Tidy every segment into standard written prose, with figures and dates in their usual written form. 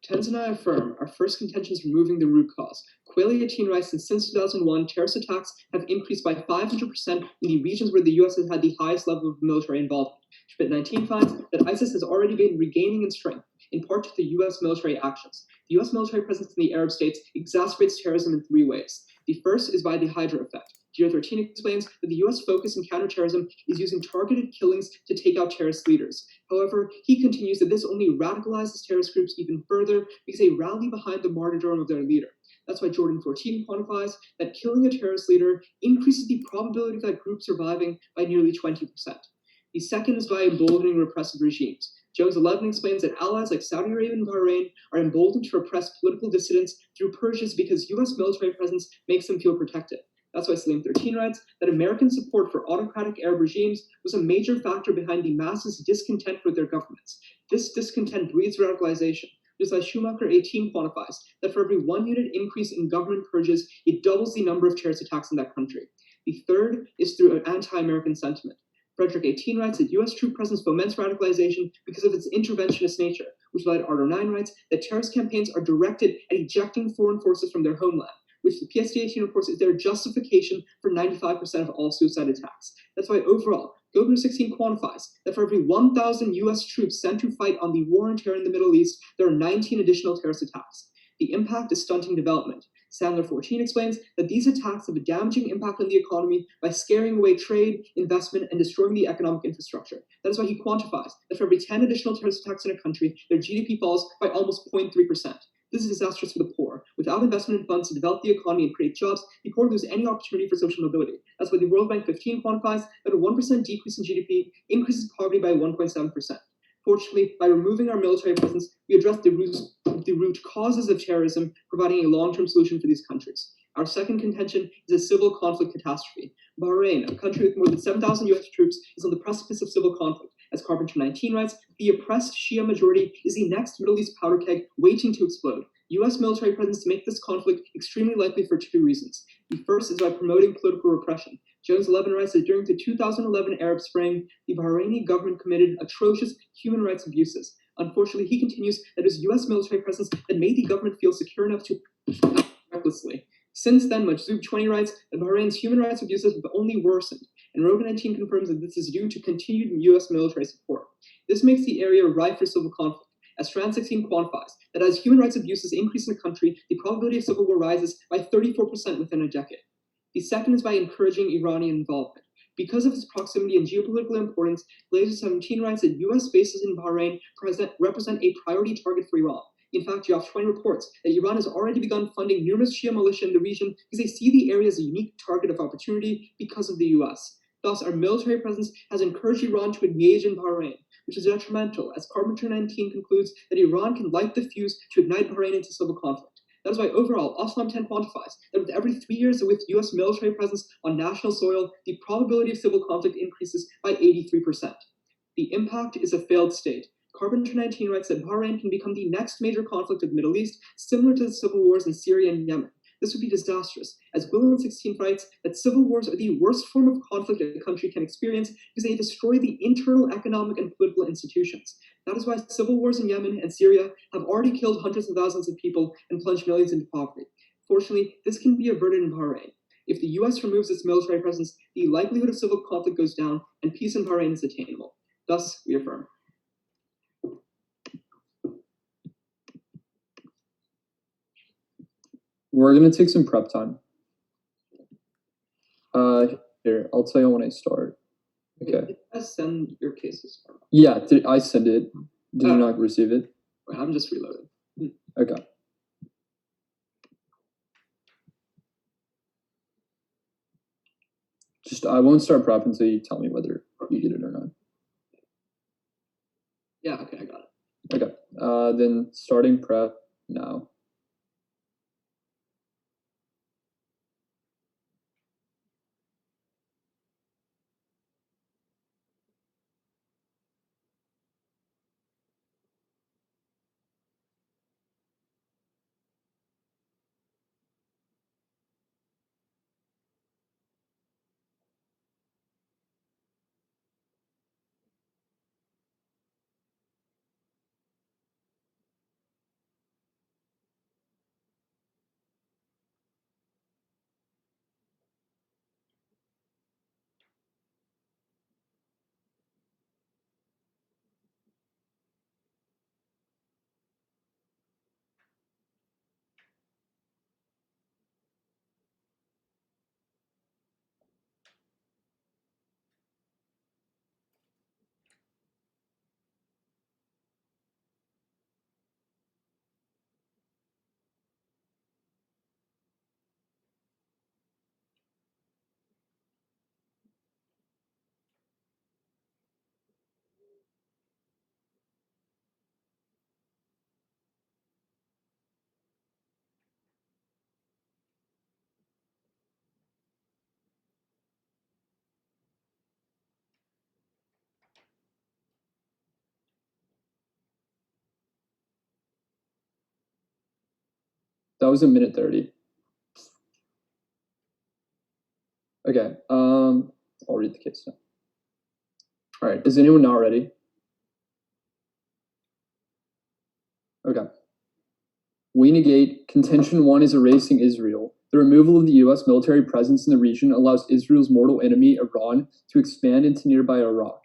Tens and I affirm our first contention is removing the root cause. Quayle 18 writes that since 2001, terrorist attacks have increased by 500% in the regions where the US has had the highest level of military involvement. Schmidt 19 finds that ISIS has already been regaining in strength, in part to the US military actions. The US military presence in the Arab states exacerbates terrorism in three ways. The first is by the Hydra effect. Geo 13 explains that the US focus in counterterrorism is using targeted killings to take out terrorist leaders. However, he continues that this only radicalizes terrorist groups even further because they rally behind the martyrdom of their leader. That's why Jordan 14 quantifies that killing a terrorist leader increases the probability of that group surviving by nearly 20%. The second is by emboldening repressive regimes. Jones 11 explains that allies like Saudi Arabia and Bahrain are emboldened to repress political dissidents through purges because US military presence makes them feel protected. That's why Salim 13 writes that American support for autocratic Arab regimes was a major factor behind the masses' discontent with their governments. This discontent breeds radicalization, just as Schumacher 18 quantifies that for every 1 unit increase in government purges, it doubles the number of terrorist attacks in that country. The third is through an anti-American sentiment. Frederick 18 writes that US troop presence foments radicalization because of its interventionist nature, which led Ardo 9 writes that terrorist campaigns are directed at ejecting foreign forces from their homeland, which the PSD 18 reports is their justification for 95% of all suicide attacks. That's why overall, Gobner 16 quantifies that for every 1,000 US troops sent to fight on the war on terror in the Middle East, there are 19 additional terrorist attacks. The impact is stunting development. Sandler 14 explains that these attacks have a damaging impact on the economy by scaring away trade, investment, and destroying the economic infrastructure. That is why he quantifies that for every 10 additional terrorist attacks in a country, their GDP falls by almost 0.3%. This is disastrous for the poor. Without investment in funds to develop the economy and create jobs, the poor lose any opportunity for social mobility. That's why the World Bank 15 quantifies that a 1% decrease in GDP increases poverty by 1.7%. Fortunately, by removing our military presence, we address the root causes of terrorism, providing a long-term solution for these countries. Our second contention is a civil conflict catastrophe. Bahrain, a country with more than 7,000 US troops, is on the precipice of civil conflict. As Carpenter 19 writes, the oppressed Shia majority is the next Middle East powder keg waiting to explode. US military presence to make this conflict extremely likely for two reasons. The first is by promoting political repression. Jones 11 writes that during the 2011 Arab Spring, the Bahraini government committed atrocious human rights abuses. Unfortunately, he continues that it was US military presence that made the government feel secure enough to act recklessly. Since then, Majzoub 20 writes that Bahrain's human rights abuses have only worsened, and Rogan 19 confirms that this is due to continued US military support. This makes the area ripe for civil conflict, as Trans 16 quantifies that as human rights abuses increase in the country, the probability of civil war rises by 34% within a decade. The second is by encouraging Iranian involvement. Because of its proximity and geopolitical importance, Laser 17 writes that US bases in Bahrain represent a priority target for Iran. In fact, Geoff 20 reports that Iran has already begun funding numerous Shia militia in the region because they see the area as a unique target of opportunity because of the US. Thus, our military presence has encouraged Iran to engage in Bahrain, which is detrimental, as Carpenter 19 concludes that Iran can light the fuse to ignite Bahrain into civil conflict. That is why overall, Oslam 10 quantifies that with every 3 years with US military presence on national soil, the probability of civil conflict increases by 83%. The impact is a failed state. Carpenter 19 writes that Bahrain can become the next major conflict of the Middle East, similar to the civil wars in Syria and Yemen. This would be disastrous, as William 16 writes that civil wars are the worst form of conflict a country can experience because they destroy the internal economic and political institutions. That is why civil wars in Yemen and Syria have already killed hundreds of thousands of people and plunged millions into poverty. Fortunately, this can be averted in Bahrain. If the US removes its military presence, the likelihood of civil conflict goes down and peace in Bahrain is attainable. Thus, we affirm. We're going to take some prep time. Here, I'll tell you when I start. Okay. Did I send your cases? Yeah, I sent it. Did you not receive it? I'm just reloading. Okay. I won't start prep until you tell me whether you get it or not. Yeah, okay, I got it. Okay. Then starting prep now. That was a minute 30. Okay. I'll read the case now. All right. Is anyone not ready? Okay. We negate contention 1 is erasing Israel. The removal of the U.S. military presence in the region allows Israel's mortal enemy, Iran, to expand into nearby Iraq.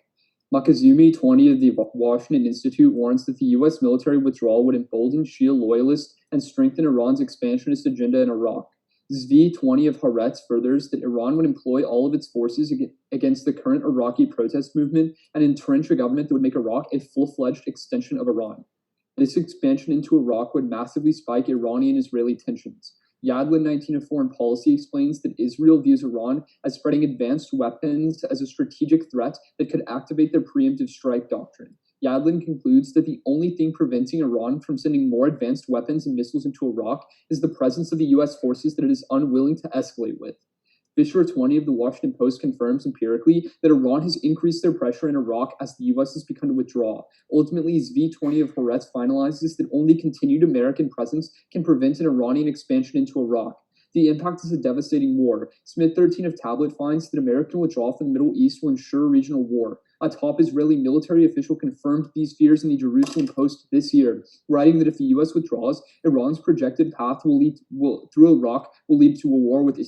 Makazumi 20 of the Washington Institute warns that the U.S. military withdrawal would embolden Shia loyalists and strengthen Iran's expansionist agenda in Iraq. Zvi 20 of Haaretz furthers that Iran would employ all of its forces against the current Iraqi protest movement and entrench a government that would make Iraq a full-fledged extension of Iran. This expansion into Iraq would massively spike Iranian-Israeli tensions. Yadlin 19 of Foreign Policy explains that Israel views Iran as spreading advanced weapons as a strategic threat that could activate their preemptive strike doctrine. Yadlin concludes that the only thing preventing Iran from sending more advanced weapons and missiles into Iraq is the presence of the U.S. forces that it is unwilling to escalate with. Fisher 20 of the Washington Post confirms empirically that Iran has increased their pressure in Iraq as the U.S. has begun to withdraw. Ultimately, Zvi 20 of Haaretz finalizes that only continued American presence can prevent an Iranian expansion into Iraq. The impact is a devastating war. Smith 13 of Tablet finds that American withdrawal from the Middle East will ensure regional war. A top Israeli military official confirmed these fears in the Jerusalem Post this year, writing that if the U.S. withdraws, Iran's projected path through Iraq will lead to a war with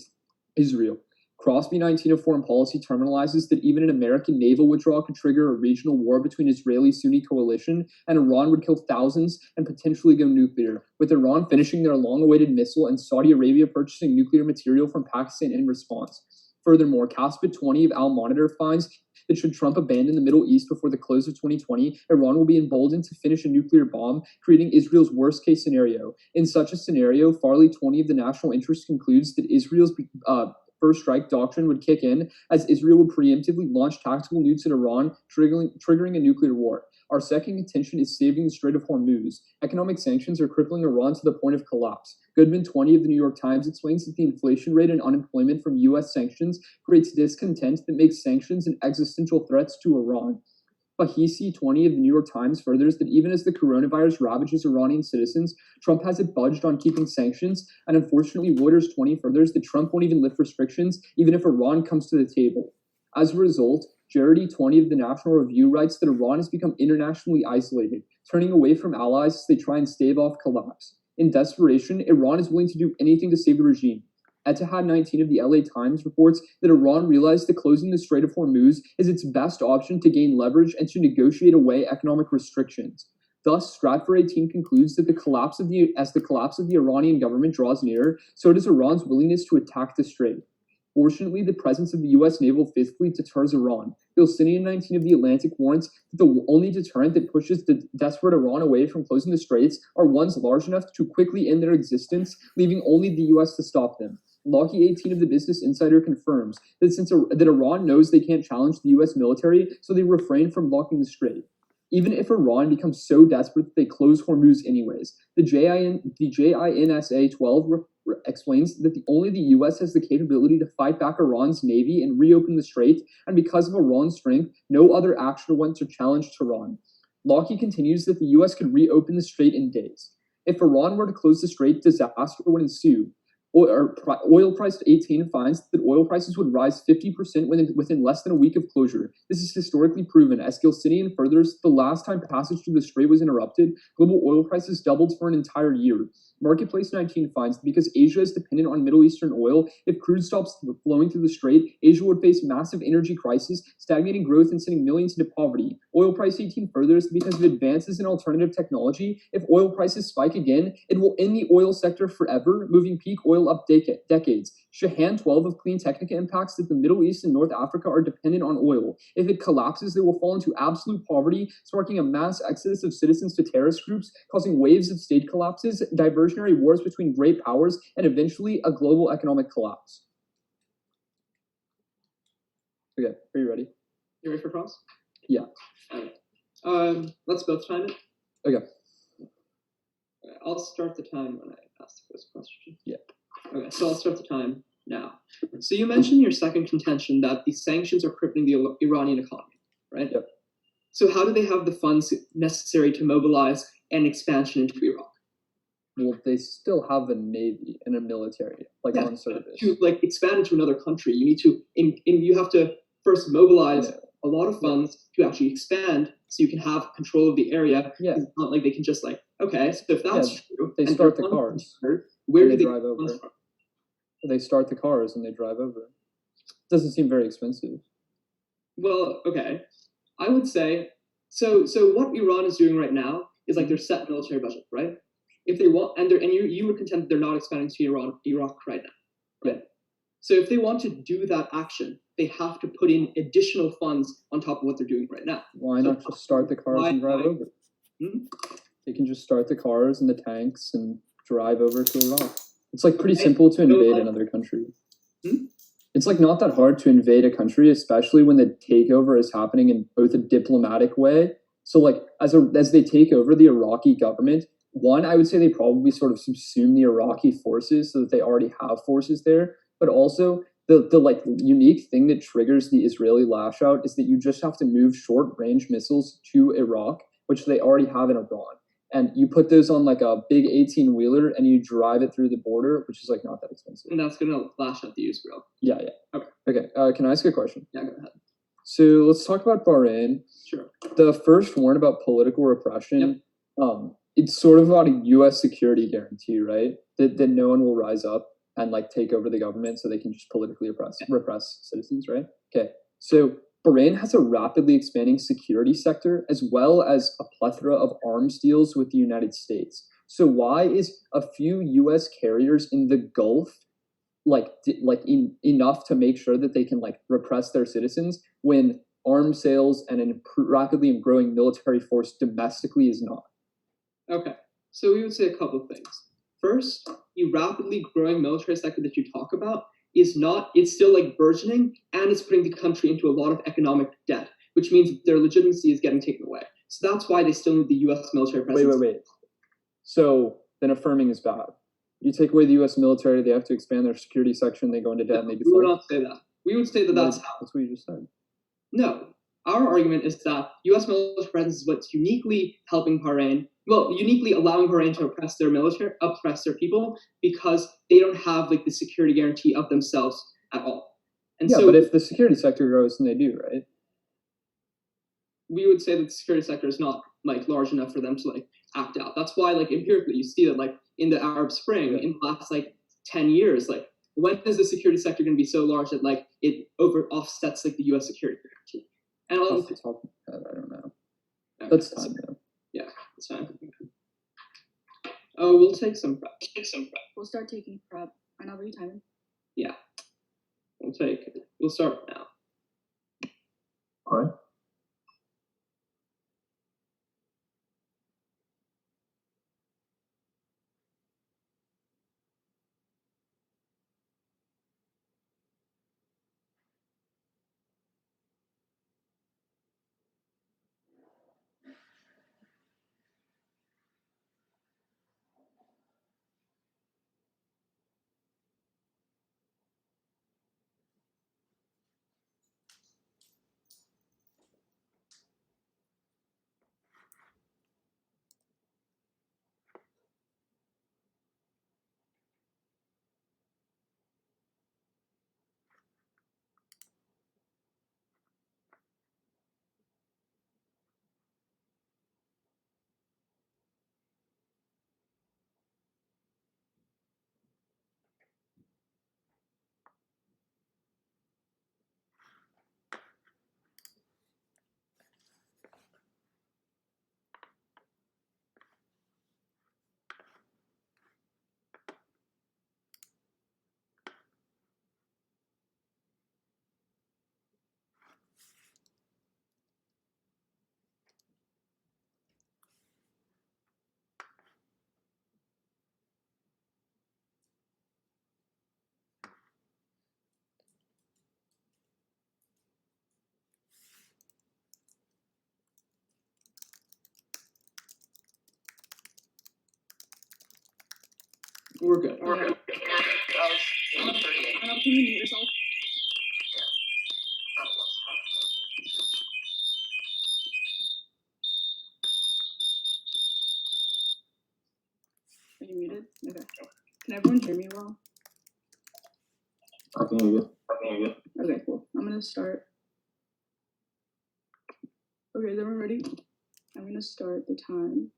Israel. Crosby 19 of Foreign Policy terminalizes that even an American naval withdrawal could trigger a regional war between Israeli-Sunni coalition, and Iran would kill thousands and potentially go nuclear, with Iran finishing their long-awaited missile and Saudi Arabia purchasing nuclear material from Pakistan in response. Furthermore, Caspit 20 of Al Monitor finds that should Trump abandon the Middle East before the close of 2020, Iran will be emboldened to finish a nuclear bomb, creating Israel's worst-case scenario. In such a scenario, Farley 20 of the National Interest concludes that Israel's first strike doctrine would kick in, as Israel would preemptively launch tactical nukes at Iran, triggering a nuclear war. Our second contention is saving the Strait of Hormuz. Economic sanctions are crippling Iran to the point of collapse. Goodman 20 of the New York Times explains that the inflation rate and unemployment from U.S. sanctions creates discontent that makes sanctions an existential threat to Iran. Fahisi 20 of the New York Times furthers that even as the coronavirus ravages Iranian citizens, Trump hasn't budged on keeping sanctions, and unfortunately Reuters 20 furthers that Trump won't even lift restrictions even if Iran comes to the table. As a result, Jarity 20 of the National Review writes that Iran has become internationally isolated, turning away from allies as they try and stave off collapse. In desperation, Iran is willing to do anything to save the regime. Etihad 19 of the LA Times reports that Iran realized that closing the Strait of Hormuz is its best option to gain leverage and to negotiate away economic restrictions. Thus, Stratford 18 concludes that as the collapse of the Iranian government draws near, so does Iran's willingness to attack the strait. Fortunately, the presence of the U.S. Naval Fifth Fleet deters Iran. Palestinian 19 of the Atlantic warns that the only deterrent that pushes the desperate Iran away from closing the straits are ones large enough to quickly end their existence, leaving only the U.S. to stop them. Locky 18 of the Business Insider confirms that Iran knows they can't challenge the U.S. military, so they refrain from blocking the strait. Even if Iran becomes so desperate that they close Hormuz anyways, the JINSA 12 explains that only the U.S. has the capability to fight back Iran's navy and reopen the strait, and because of Iran's strength, no other action went to challenge Tehran. Locky continues that the U.S. could reopen the strait in days. If Iran were to close the strait, disaster would ensue. Oil price 18 finds that oil prices would rise 50% within less than a week of closure. This is historically proven. As Gilcinian furthers, the last time passage through the strait was interrupted, global oil prices doubled for an entire year. Marketplace 19 finds that because Asia is dependent on Middle Eastern oil, if crude stops flowing through the strait, Asia would face massive energy crisis, stagnating growth, and sending millions into poverty. Oil price 18 furthers that because of advances in alternative technology, if oil prices spike again, it will end the oil sector forever, moving peak oil up decades. Shahan 12 of Clean Technica impacts that the Middle East and North Africa are dependent on oil. If it collapses, they will fall into absolute poverty, sparking a mass exodus of citizens to terrorist groups, causing waves of state collapses, diversionary wars between great powers, and eventually a global economic collapse. Okay, are you ready? You ready for cross? Yeah. Let's both time it. Okay. I'll start the time when I ask the first question. Yeah. Okay, so I'll start the time now. So you mentioned your second contention that the sanctions are crippling the Iranian economy, right? Yep. So how do they have the funds necessary to mobilize an expansion into Iraq? Well, they still have a navy and a military, like Yeah, on service. to like expand into another country, you need to you have to first mobilize Yeah. a lot of funds to actually expand, so you can have control of the area. Yeah. It's not like they can just like, okay, so if that's true, They and start the their funds cars are, where and do they they drive get funds over. from? They start the cars and they drive over. Doesn't seem very expensive. Well, okay, I would say so. What Iran is doing right now is like their set military budget, right? If they want, and you would contend that they're not expanding to Iraq right now, right? So if they want to do that action, they have to put in additional funds on top of what they're doing right now. Why not just start the cars and drive over? They can just start the cars and the tanks and drive over to Iraq. It's like pretty simple to invade another country. It's like not that hard to invade a country, especially when the takeover is happening in both a diplomatic way. So like as they take over the Iraqi government, one, I would say they probably sort of subsume the Iraqi forces so that they already have forces there. But also the like unique thing that triggers the Israeli lash out is that you just have to move short range missiles to Iraq, which they already have in Iran. And you put those on like a big 18-wheeler and you drive it through the border, which is like not that expensive. And that's gonna lash out the Israel. Yeah. Okay. Can I ask a question? Yeah, go ahead. So let's talk about Bahrain. Sure. The first warn about political repression. It's sort of about a U.S. security guarantee, right? That no one will rise up and like take over the government so they can just politically repress citizens, right? Okay. So Bahrain has a rapidly expanding security sector as well as a plethora of arms deals with the United States. So why is a few U.S. carriers in the Gulf enough to make sure that they can like repress their citizens when arms sales and a rapidly growing military force domestically is not? Okay, so we would say a couple of things. First, the rapidly growing military sector that you talk about it's still like burgeoning, and it's putting the country into a lot of economic debt, which means their legitimacy is getting taken away. So that's why they still need the U.S. military presence. Wait. So then affirming is bad. You take away the U.S. military, they have to expand their security section, they go into debt, and they default. We would not say that. We would say that that's what you just said. No, our argument is that U.S. military presence is what's uniquely helping Bahrain. Well, uniquely allowing Bahrain to oppress their people, because they don't have like the security guarantee of themselves at all. And yeah, so, but if the security sector grows, then they do, right? We would say that the security sector is not like large enough for them to like act out. That's why like empirically you see that like in the Arab Spring in the last like 10 years, like when is the security sector going to be so large that like it offsets like the U.S. security guarantee? And I don't know. Okay, that's time though. Yeah, that's fine. Oh, we'll take some prep. We'll start taking prep. I know, are you timing? Yeah. We'll start now. All right. We're good. I know, can you mute yourself? Are you muted? Okay. Can everyone hear me well? I can hear you. Okay, cool. I'm gonna start. Okay, is everyone ready? I'm gonna start the time.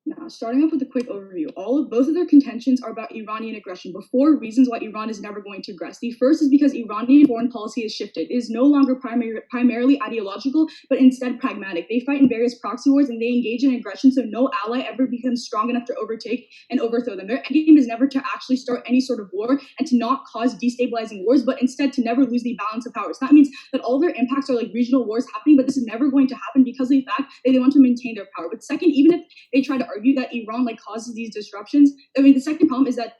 Now, starting off with a quick overview, both of their contentions are about Iranian aggression, but 4 reasons why Iran is never going to aggress. The first is because Iranian foreign policy has shifted. It is no longer primarily ideological, but instead pragmatic. They fight in various proxy wars and they engage in aggression, so no ally ever becomes strong enough to overtake and overthrow them. Their endgame is never to actually start any sort of war and to not cause destabilizing wars, but instead to never lose the balance of power. So that means that all their impacts are like regional wars happening, but this is never going to happen because of the fact that they want to maintain their power. But second, even if they try to argue that Iran causes these disruptions. I mean, the second problem is that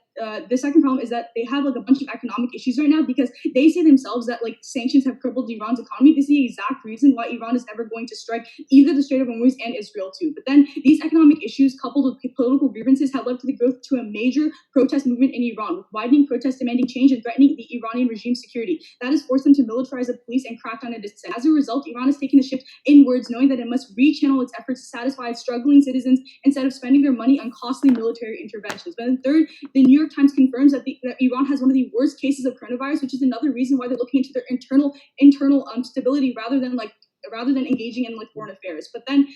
they have a bunch of economic issues right now because they say themselves that sanctions have crippled Iran's economy. This is the exact reason why Iran is never going to strike either the Strait of Hormuz and Israel too. But then these economic issues coupled with political grievances have led to the growth to a major protest movement in Iran, with widening protests demanding change and threatening the Iranian regime's security. That has forced them to militarize the police and crack down on dissent. As a result, Iran has taken a shift inwards, knowing that it must rechannel its efforts to satisfy its struggling citizens instead of spending their money on costly military interventions. But then third, the New York Times confirms that Iran has one of the worst cases of coronavirus, which is another reason why they're looking into their internal stability rather than engaging in foreign affairs. But then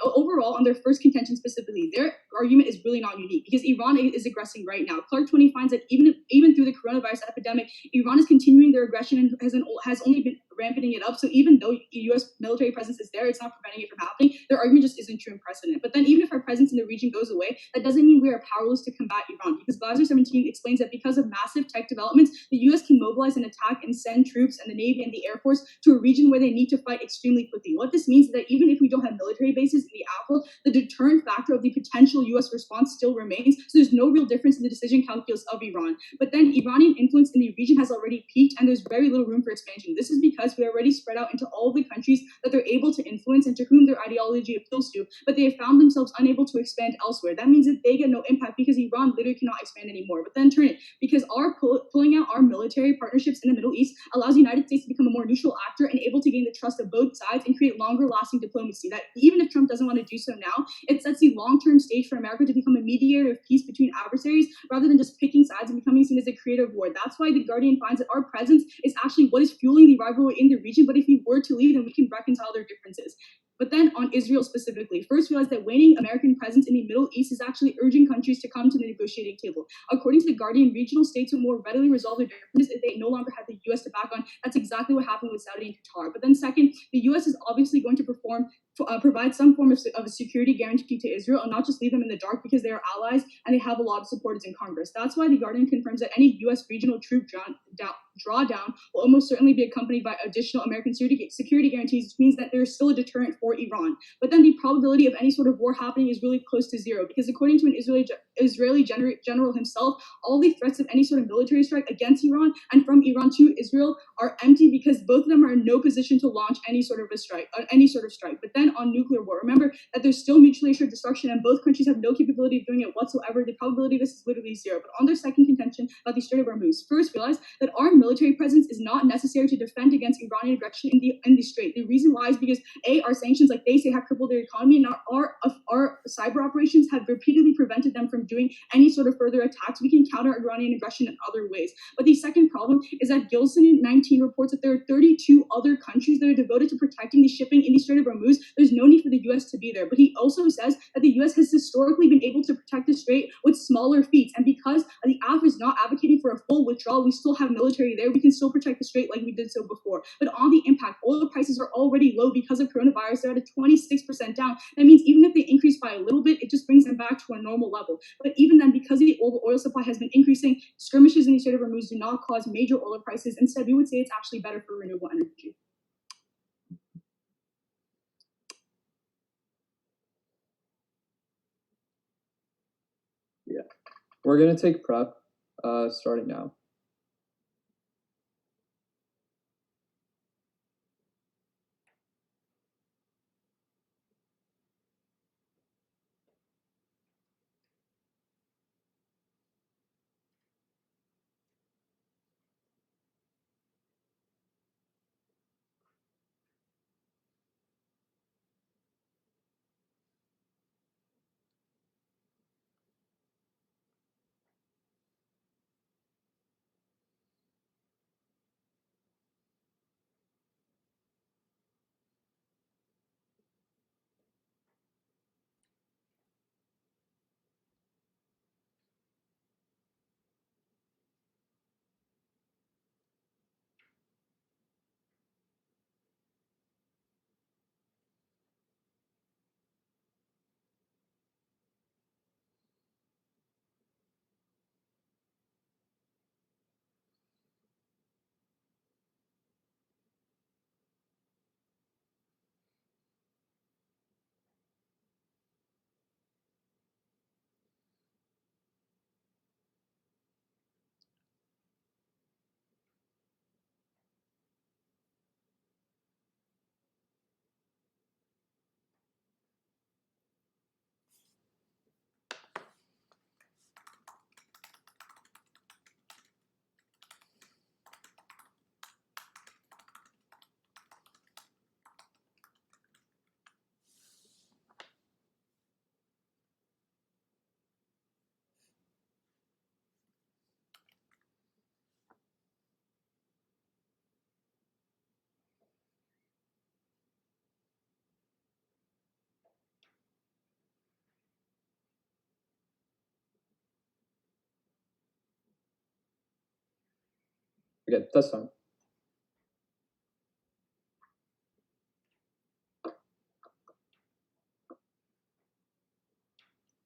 overall on their first contention specifically, their argument is really not unique because Iran is aggressing right now. Clark 20 finds that even through the coronavirus epidemic, Iran is continuing their aggression and has only been ramping it up. So even though U.S. military presence is there, it's not preventing it from happening. Their argument just isn't true in precedent. But then even if our presence in the region goes away, that doesn't mean we are powerless to combat Iran, because Glaser 17 explains that because of massive tech developments, the U.S. can mobilize and attack and send troops and the Navy and the Air Force to a region where they need to fight extremely quickly. What this means is that even if we don't have military bases in the outfield, the deterrent factor of the potential U.S. response still remains. So there's no real difference in the decision calculus of Iran. But then Iranian influence in the region has already peaked and there's very little room for expansion. This is because we already spread out into all the countries that they're able to influence and to whom their ideology appeals to, but they have found themselves unable to expand elsewhere. That means that they get no impact because Iran literally cannot expand anymore. But then turn it, because pulling out our military partnerships in the Middle East allows the United States to become a more neutral actor and able to gain the trust of both sides and create longer lasting diplomacy. That even if Trump doesn't want to do so now, it sets the long-term stage for America to become a mediator of peace between adversaries rather than just picking sides and becoming seen as a creator of war. That's why the Guardian finds that our presence is actually what is fueling the rivalry in the region. But if we were to leave, then we can reconcile their differences. But then on Israel specifically, first realize that waning American presence in the Middle East is actually urging countries to come to the negotiating table. According to the Guardian, regional states will more readily resolve their differences if they no longer have the U.S. to back on. That's exactly what happened with Saudi and Qatar. But then second, the U.S. is obviously going to provide some form of a security guarantee to Israel and not just leave them in the dark because they are allies and they have a lot of supporters in Congress. That's why the Guardian confirms that any U.S. regional troop drawdown will almost certainly be accompanied by additional American security guarantees, which means that there is still a deterrent for Iran. But then the probability of any sort of war happening is really close to zero because according to an Israeli general himself, all the threats of any sort of military strike against Iran and from Iran to Israel are empty because both of them are in no position to launch any sort of strike. But then on nuclear war, remember that there's still mutually assured destruction and both countries have no capability of doing it whatsoever. The probability of this is literally zero. But on their second contention about the Strait of Hormuz, first realize that our military presence is not necessary to defend against Iranian aggression in the strait. The reason why is because our sanctions, like they say, have crippled their economy, and our cyber operations have repeatedly prevented them from doing any sort of further attacks. We can counter Iranian aggression in other ways. But the second problem is that Gilson 19 reports that there are 32 other countries that are devoted to protecting the shipping in the Strait of Hormuz. There's no need for the U.S. to be there. But he also says that the U.S. has historically been able to protect the strait with smaller feats, and because the AF is not advocating for a full withdrawal, we still have military there. We can still protect the strait like we did so before. But on the impact, oil prices are already low because of coronavirus. They're at a 26% down. That means even if they increase by a little bit, it just brings them back to a normal level. But even then, because the oil supply has been increasing, skirmishes in the Strait of Hormuz do not cause major oil prices. Instead, we would say it's actually better for renewable energy. Yeah, we're gonna take prep starting now. Okay, that's fine.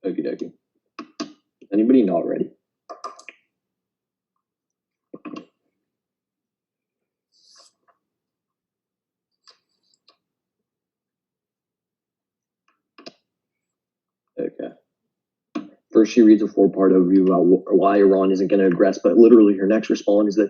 Okie dokie. Anybody not ready? Okay. First, she reads a four-part overview about why Iran isn't going to aggress, but literally her next response is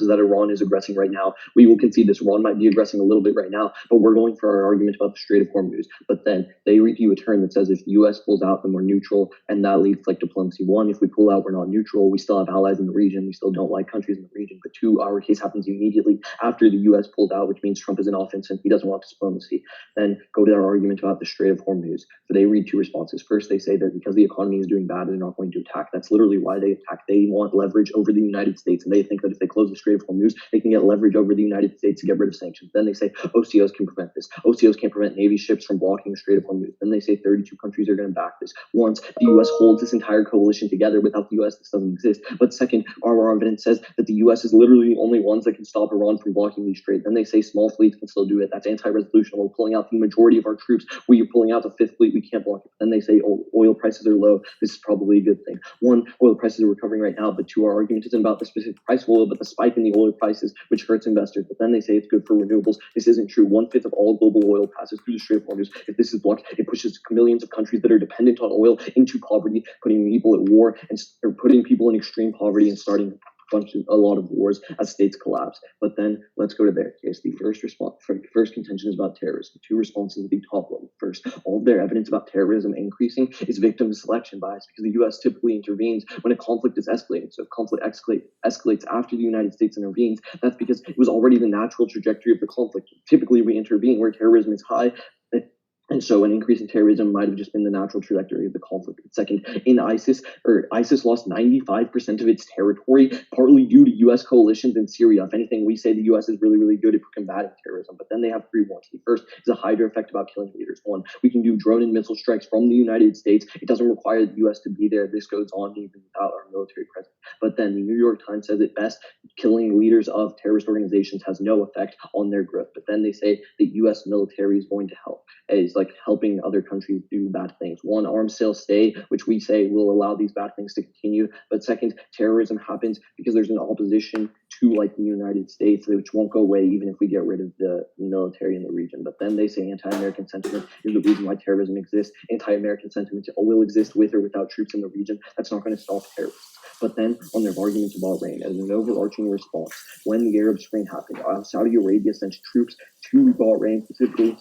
that Iran is aggressing right now. We will concede this. Iran might be aggressing a little bit right now, but we're going for our argument about the Strait of Hormuz. But then they read you a turn that says if the U.S. pulls out, then we're neutral, and that leads like diplomacy. One, if we pull out, we're not neutral. We still have allies in the region. We still don't like countries in the region. But two, our case happens immediately after the U.S. pulled out, which means Trump is in office and he doesn't want diplomacy. Then go to their argument about the Strait of Hormuz. So they read two responses. First, they say that because the economy is doing bad, they're not going to attack. That's literally why they attack. They want leverage over the United States, and they think that if they close the Strait of Hormuz, they can get leverage over the United States to get rid of sanctions. Then they say OCOs can prevent this. OCOs can't prevent Navy ships from blocking the Strait of Hormuz. Then they say 32 countries are going to back this. Once the U.S. holds this entire coalition together, without the U.S., this doesn't exist. But second, our evidence says that the U.S. is literally the only ones that can stop Iran from blocking these straits. Then they say small fleets can still do it. That's anti-resolution. We're pulling out the majority of our troops. We're pulling out the fifth fleet. We can't block it. Then they say oil prices are low. This is probably a good thing. One, oil prices are recovering right now, but two, our argument isn't about the specific price of oil, but the spike in the oil prices, which hurts investors. But then they say it's good for renewables. This isn't true. 1/5 of all global oil passes through the Strait of Hormuz. If this is blocked, it pushes millions of countries that are dependent on oil into poverty, putting people at war and putting people in extreme poverty and starting a lot of wars as states collapse. But then let's go to their case. The first contention is about terrorism. Two responses at the top level. First, all of their evidence about terrorism increasing is victim selection bias because the U.S. typically intervenes when a conflict is escalating. So if conflict escalates after the United States intervenes, that's because it was already the natural trajectory of the conflict. Typically, we intervene where terrorism is high. And so an increase in terrorism might have just been the natural trajectory of the conflict. Second, in ISIS lost 95% of its territory, partly due to U.S. coalitions in Syria. If anything, we say the U.S. is really, really good at combating terrorism. But then they have three warnings. The first is a Hydra effect about killing leaders. One, we can do drone and missile strikes from the United States. It doesn't require the U.S. to be there. This goes on even without our military presence. But then the New York Times says it best, killing leaders of terrorist organizations has no effect on their growth. But then they say the U.S. military is going to help. Is like helping other countries do bad things. One, arms sales stay, which we say will allow these bad things to continue. But second, terrorism happens because there's an opposition to like the United States, which won't go away even if we get rid of the military in the region. But then they say anti-American sentiment is the reason why terrorism exists. Anti-American sentiment will exist with or without troops in the region. That's not going to stop terrorists. But then on their arguments about Bahrain, as an overarching response, when the Arab Spring happened, Saudi Arabia sent troops to Bahrain specifically,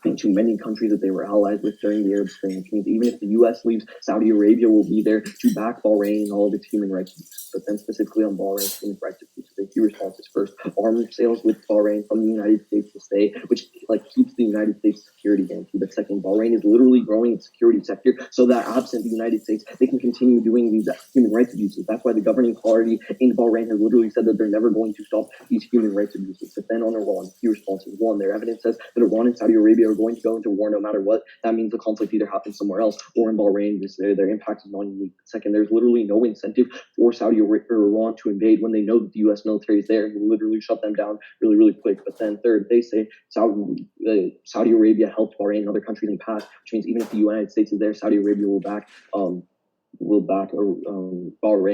and to many countries that they were allied with during the Arab Spring, which means even if the U.S. leaves, Saudi Arabia will be there to back Bahrain and all of its human rights abuses. But then specifically on Bahrain's human rights abuses, the key responses first, arms sales with Bahrain from the United States to stay, which like keeps the United States security guarantee. But second, Bahrain is literally growing its security sector so that absent the United States, they can continue doing these human rights abuses. That's why the governing party in Bahrain has literally said that they're never going to stop these human rights abuses. But then on Iran, key responses. One, their evidence says that Iran and Saudi Arabia are going to go into war no matter what. That means the conflict either happens somewhere else or in Bahrain. Their impact is non-unique. Second, there's literally no incentive for Saudi or Iran to invade when they know that the U.S. military is there and will literally shut them down really, really quick. But then third, they say Saudi Arabia helped Bahrain and other countries in the past, which means even if the United States is there, Saudi Arabia will back Bahrain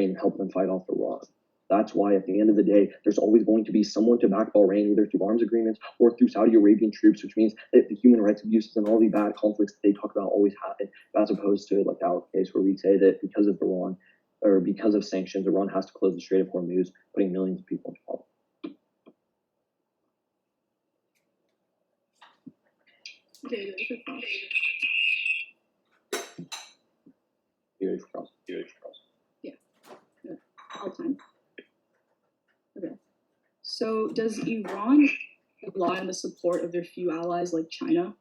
and help them fight off Iran. That's why at the end of the day, there's always going to be someone to back Bahrain, either through arms agreements or through Saudi Arabian troops, which means that the human rights abuses and all the bad conflicts that they talk about always happen, as opposed to like our case where we say that because of Iran or because of sanctions, Iran has to close the Strait of Hormuz, putting millions of people into poverty. Yeah, all the time. Okay. So does Iran rely on the support of their few allies like China?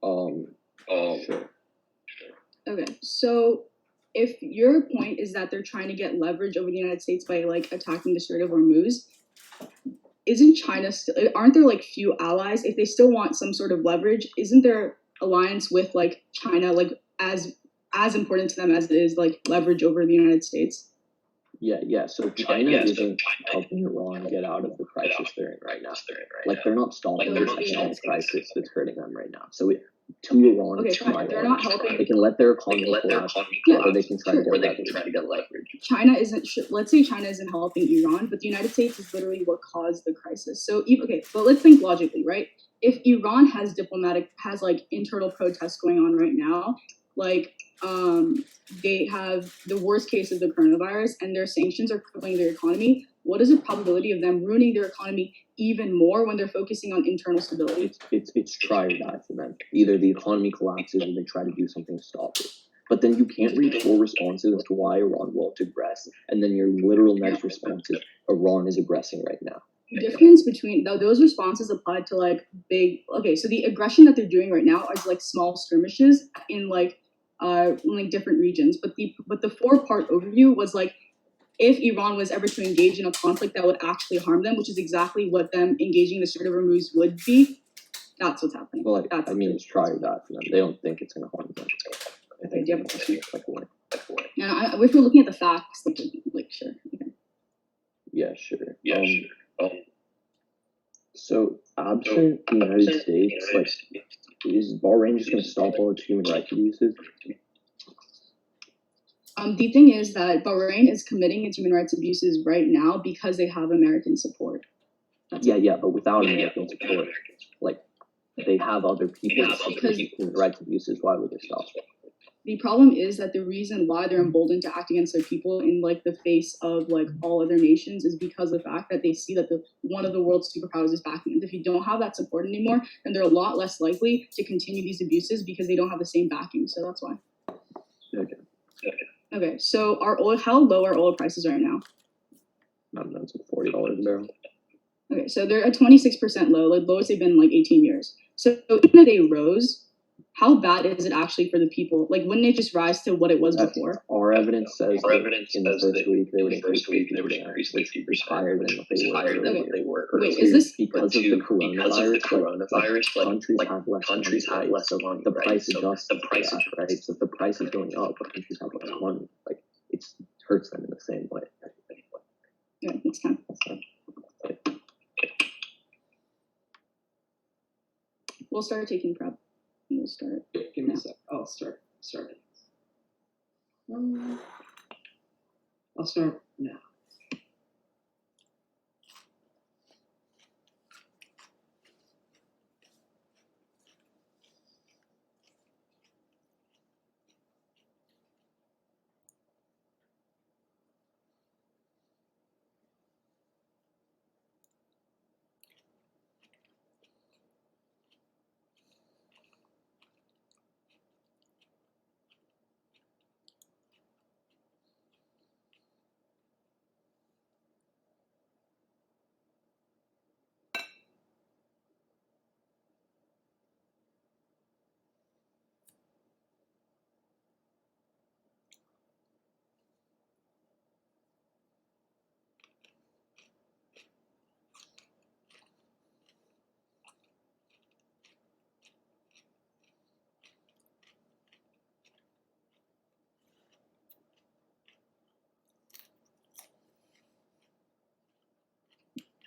Sure. Okay, so if your point is that they're trying to get leverage over the United States by like attacking the Strait of Hormuz, isn't China still? Aren't there like few allies? If they still want some sort of leverage, isn't their alliance with like China like as important to them as it is like leverage over the United States? Yeah. So China isn't helping Iran get out of the crisis they're in right now. Like they're not stopping the economic crisis that's hurting them right now. So to Iran, Okay, it's fine. fine. They're not helping. They can let their economy collapse, or they can try to get leverage. China isn't. Let's say China isn't helping Iran, but the United States is literally what caused the crisis. So okay, but let's think logically, right? If Iran has like internal protests going on right now, like they have the worst case of the coronavirus, and their sanctions are crippling their economy. What is the probability of them ruining their economy even more when they're focusing on internal stability? It's try or die for them. Either the economy collapses or they try to do something to stop it. But then you can't read full responses as to why Iran won't aggress, and then your literal next response is Iran is aggressing right now. The difference between those responses applied to like big. Okay, so the aggression that they're doing right now is like small skirmishes in like different regions. But the 4-part overview was like, if Iran was ever to engage in a conflict that would actually harm them, which is exactly what them engaging the Strait of Hormuz would be, that's what's happening. Well, it's try or die for them. They don't think it's going to harm them. Okay, do you have a question? Yeah, if we're looking at the facts, like sure. Okay. Yeah, sure. So absent the United States, like, is Bahrain just going to stop all its human rights abuses? The thing is that Bahrain is committing its human rights abuses right now because they have American support. But without American support, like, they have other people because human rights abuses. Why would they stop? The problem is that the reason why they're emboldened to act against their people in like the face of like all other nations is because of the fact that they see that one of the world's superpowers is backing them. If you don't have that support anymore, then they're a lot less likely to continue these abuses because they don't have the same backing. So that's why. Okay. So how low are oil prices right now? I don't know, it's like $40 a barrel. Okay, so they're at 26% low, like lowest they've been in like 18 years. So even if they rose, how bad is it actually for the people? Like, wouldn't it just rise to what it was before? Our evidence says that in the first week they would increase 50%, which is higher than what they were. Wait, is this because of the coronavirus? Countries have less money. The price adjusts the price, right? So if the price is going up, but countries have less money. Like, it hurts them in the same way. Yeah, that's fine. We'll start taking prep. We'll start. Give me a sec. I'll start it. I'll start now.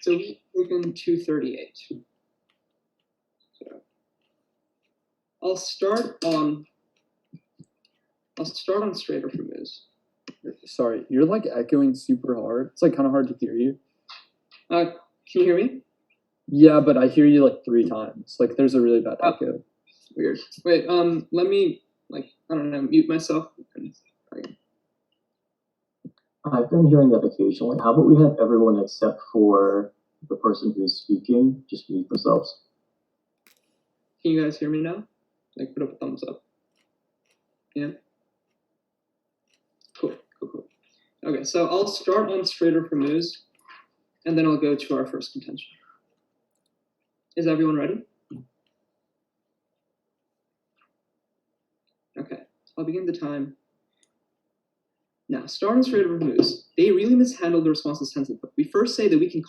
So we've taken 238. So I'll start on Strait of Hormuz. Sorry, you're like echoing super hard. It's like kind of hard to hear you. Can you hear me? Yeah, but I hear you like 3 times. Like there's a really bad echo. Weird. Wait, let me mute myself. I've been hearing that occasionally. How about we have everyone except for the person who's speaking just mute themselves? Can you guys hear me now? Like, put up a thumbs up. Yeah. Cool. Okay, so I'll start on Strait of Hormuz, and then I'll go to our first contention. Is everyone ready? Okay, I'll begin the time now. Now, starting straight over Hormuz, they really mishandled the response to the tensions. We first say that we can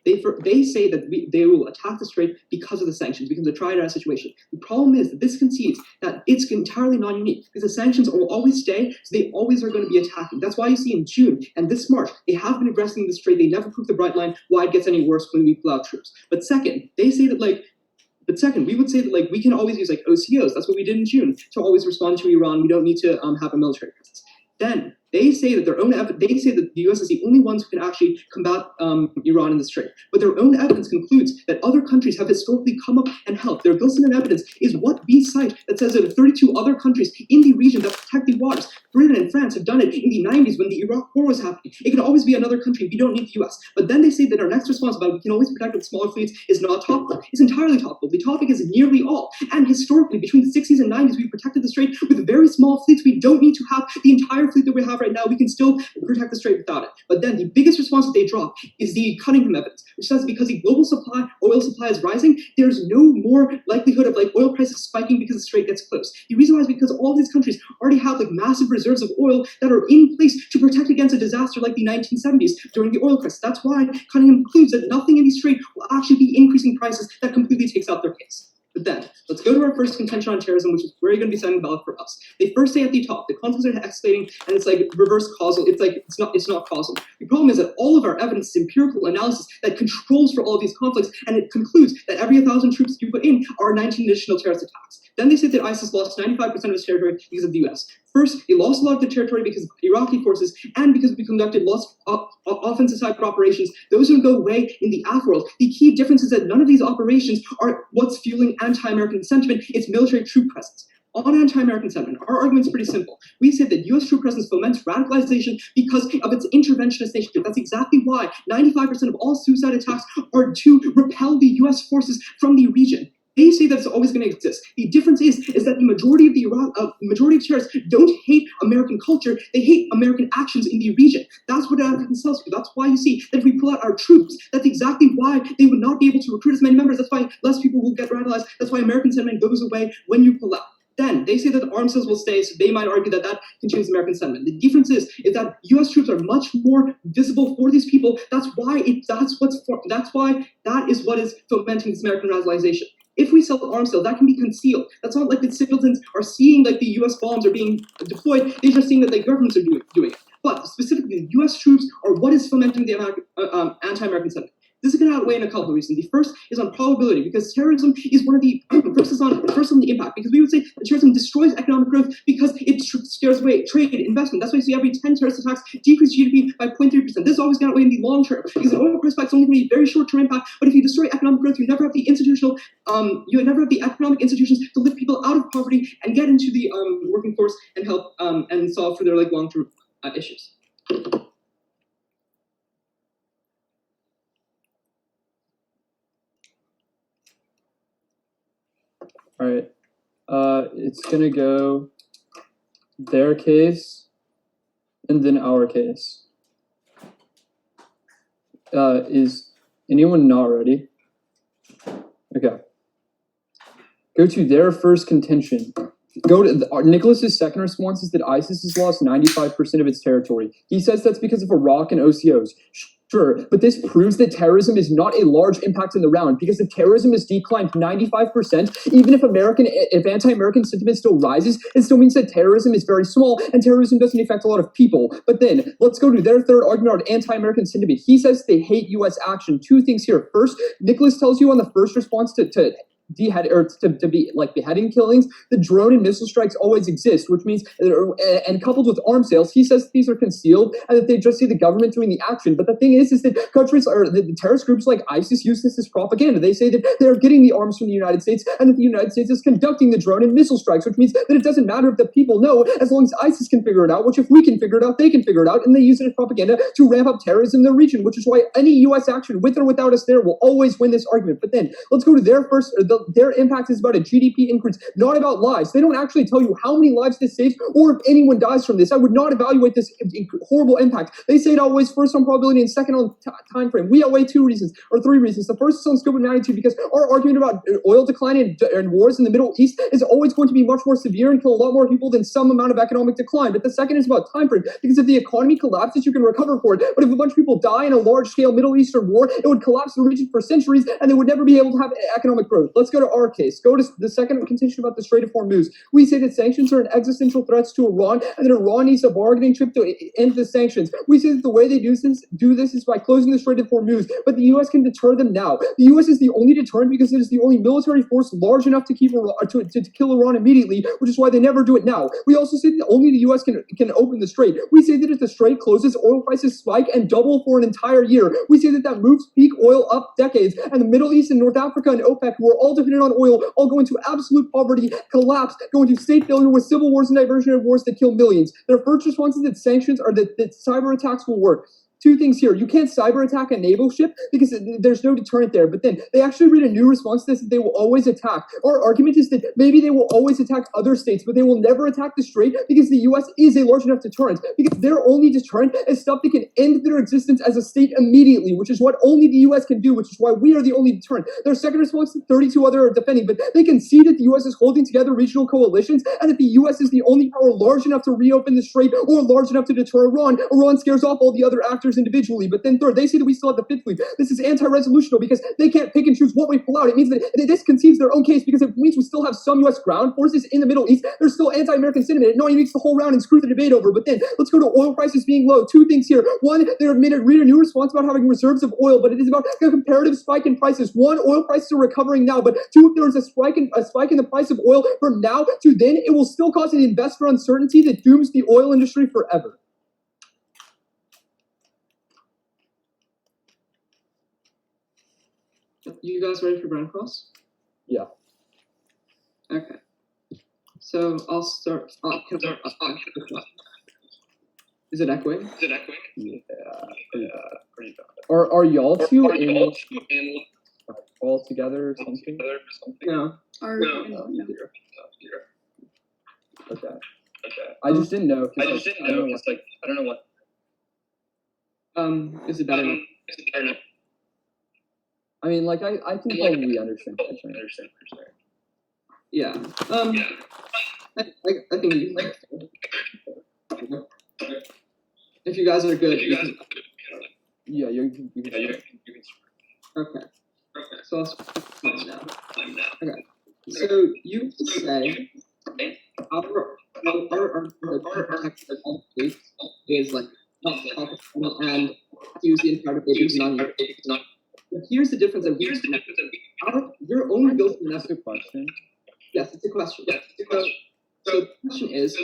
they say that they will attack the strait because of the sanctions, because of the triad situation. The problem is that this concedes that it's entirely non-unique, because the sanctions will always stay, so they always are going to be attacking. That's why you see in June and this March, they have been aggressing the strait. They never proved the bright line why it gets any worse when we pull out troops. But second, they say that we would say that we can always use OCOs. That's what we did in June to always respond to Iran. We don't need to have a military presence. Then they say that they say that the U.S. is the only ones who can actually combat Iran in the strait. But their own evidence concludes that other countries have historically come up and helped. Their Gilson evidence is what we cite that says that 32 other countries in the region that protect the waters, Britain and France, have done it in the 90s when the Iraq War was happening. It can always be another country. We don't need the U.S. But then they say that our next response about we can always protect with smaller fleets is not topical. It's entirely topical. The topic is nearly all. And historically, between the 60s and 90s, we protected the strait with very small fleets. We don't need to have the entire fleet that we have right now. We can still protect the strait without it. But then the biggest response that they drop is the Cunningham evidence, which says because the global oil supply is rising, there's no more likelihood of oil prices spiking because the strait gets closed. The reason why is because all these countries already have massive reserves of oil that are in place to protect against a disaster like the 1970s during the oil crisis. That's why Cunningham concludes that nothing in the strait will actually be increasing prices. That completely takes out their case. But then, let's go to our first contention on terrorism, which is where you're going to be setting the ballot for us. They first say at the top, the conflicts are escalating, and it's reverse causal. It's not causal. The problem is that all of our evidence is empirical analysis that controls for all of these conflicts, and it concludes that every 1,000 troops you put in are 19 additional terrorist attacks. Then they say that ISIS lost 95% of its territory because of the U.S. First, they lost a lot of the territory because of Iraqi forces and because we conducted lots of offensive type operations. Those don't go away in the afterworld. The key difference is that none of these operations are what's fueling anti-American sentiment. It's military troop presence. On anti-American sentiment, our argument is pretty simple. We say that U.S. troop presence foments radicalization because of its interventionist nature. That's exactly why 95% of all suicide attacks are to repel the U.S. forces from the region. They say that it's always going to exist. The difference is that the majority of terrorists don't hate American culture. They hate American actions in the region. That's what it sells for. That's why you see that if we pull out our troops, that's exactly why they would not be able to recruit as many members. That's why less people will get radicalized. That's why American sentiment goes away when you pull out. Then they say that the arms sales will stay, so they might argue that that continues American sentiment. The difference is that U.S. troops are much more visible for these people. That's why that is what is fomenting this American radicalization. If we sell arms sales, that can be concealed. That's not like the citizens are seeing the U.S. bombs are being deployed. They're just seeing that the governments are doing it. But specifically, the U.S. troops are what is fomenting the anti-American sentiment. This is going to outweigh in a couple of reasons. The first is on probability, because terrorism is one of the first on the impact, because we would say that terrorism destroys economic growth because it scares away trade, investment. That's why you see every 10 terrorist attacks decrease GDP by 0.3%. This is always going to outweigh in the long term, because an oil price spike is only going to be a very short-term impact. But if you destroy economic growth, you never have the economic institutions to lift people out of poverty and get into the working force and help and solve for their long-term issues. All right, it's gonna go their case and then our case. Is anyone not ready? Okay. Go to their first contention. Nicholas's second response is that ISIS has lost 95% of its territory. He says that's because of Iraq and OCOs. Sure, but this proves that terrorism is not a large impact in the round, because if terrorism has declined 95%, even if anti-American sentiment still rises, it still means that terrorism is very small and terrorism doesn't affect a lot of people. But then let's go to their third argument on anti-American sentiment. He says they hate U.S. action. Two things here. First, Nicholas tells you on the first response to be beheading killings, the drone and missile strikes always exist, which means, and coupled with arms sales, he says these are concealed and that they just see the government doing the action. But the thing is that countries or the terrorist groups like ISIS use this as propaganda. They say that they're getting the arms from the United States and that the United States is conducting the drone and missile strikes, which means that it doesn't matter if the people know, as long as ISIS can figure it out, which if we can figure it out, they can figure it out, and they use it as propaganda to ramp up terrorism in the region, which is why any U.S. action, with or without us there, will always win this argument. But then let's go to their first, their impact is about a GDP increase, not about lives. They don't actually tell you how many lives this saves or if anyone dies from this. I would not evaluate this horrible impact. They say it outweighs first on probability and second on time frame. We outweigh three reasons. The first is on scope of magnitude, because our argument about oil decline and wars in the Middle East is always going to be much more severe and kill a lot more people than some amount of economic decline. But the second is about time frame, because if the economy collapses, you can recover for it. But if a bunch of people die in a large-scale Middle Eastern war, it would collapse the region for centuries, and they would never be able to have economic growth. Let's go to our case. Go to the second contention about the Strait of Hormuz. We say that sanctions are an existential threat to Iran, and that Iran needs a bargaining chip to end the sanctions. We say that the way they do this is by closing the Strait of Hormuz, but the U.S. can deter them now. The U.S. is the only deterrent because it is the only military force large enough to keep Iran, to kill Iran immediately, which is why they never do it now. We also say that only the U.S. can open the strait. We say that if the strait closes, oil prices spike and double for an entire year. We say that moves peak oil up decades, and the Middle East and North Africa and OPEC, who are all dependent on oil, all go into absolute poverty, collapse, go into state failure with civil wars and diversionary wars that kill millions. Their first response is that sanctions are that cyber attacks will work. Two things here. You can't cyber attack a naval ship because there's no deterrent there. But then they actually read a new response to this that they will always attack. Our argument is that maybe they will always attack other states, but they will never attack the strait because the U.S. is a large enough deterrent. Because their only deterrent is stuff that can end their existence as a state immediately, which is what only the U.S. can do, which is why we are the only deterrent. Their second response, 32 other are defending, but they can see that the U.S. is holding together regional coalitions and that the U.S. is the only power large enough to reopen the strait or large enough to deter Iran. Iran scares off all the other actors individually. But then third, they say that we still have the fifth fleet. This is anti-resolutional because they can't pick and choose what we pull out. It means that this conceives their own case because it means we still have some U.S. ground forces in the Middle East. There's still anti-American sentiment. It not only makes the whole round and screw the debate over. But then let's go to oil prices being low. Two things here. One, they read a new response about having reserves of oil, but it is about a comparative spike in prices. One, oil prices are recovering now, but two, if there is a spike in the price of oil from now to then, it will still cause an investor uncertainty that dooms the oil industry forever. You guys ready for Brown Cross? Yeah. Okay. So I'll start. Is it echoing? Yeah. Pretty bad. Are y'all two in all together or something? No. No. Okay. I just didn't know. I don't know what. Is it better now? I mean, like, I can probably understand. Yeah. I think if you guys are good, you can. Yeah, you can. Okay. So I'll start now. Okay. So you say our is like and use the entire data non. Here's the difference. You're only built in. That's a question. Yes, it's a question. So the question is,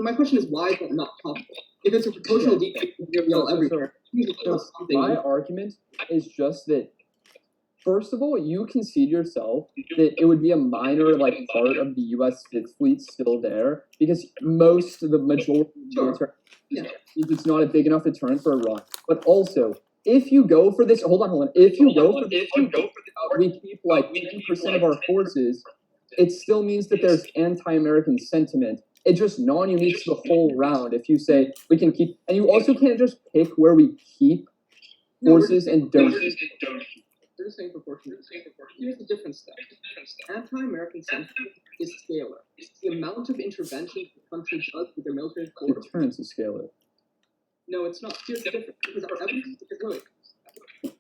my question is, why is that not possible? If it's a proportional decrease, you'll everywhere. My argument is just that, first of all, you concede yourself that it would be a minor part of the U.S. Fifth Fleet still there because the majority of the military it's not a big enough deterrent for Iran. But also, if you go for this, hold on. If you go for this, we keep 10% of our forces. It still means that there's anti-American sentiment. It just non-unique to the whole round. If you say we can keep, and you also can't just pick where we keep forces and don't. They're the same proportion. Here's the difference, though. Anti-American sentiment is scalar. It's the amount of intervention the country does with their military force. Deterrence is scalar. No, it's not. Here's the difference. Because our evidence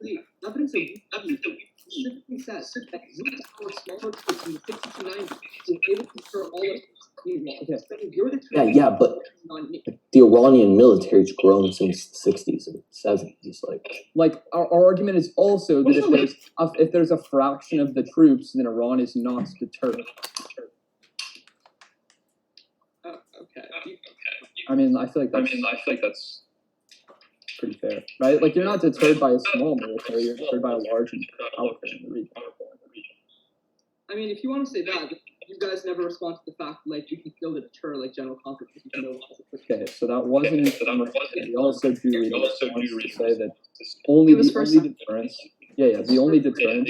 the evidence that we specifically says that with our smaller troops in the 60s to 90s, we're able to deter all of Yeah, but the Iranian military's grown since the 60s and 70s. Like our argument is also that if there's a fraction of the troops, then Iran is not deterred. Okay. I mean, I feel like that's pretty fair, right? Like you're not deterred by a small military; you're deterred by a large and powerful in the region. I mean, if you want to say that, you guys never respond to the fact you can still deter general conflict because you know. Okay, so that wasn't. We also do read to say that only the deterrence Yeah, the only deterrent.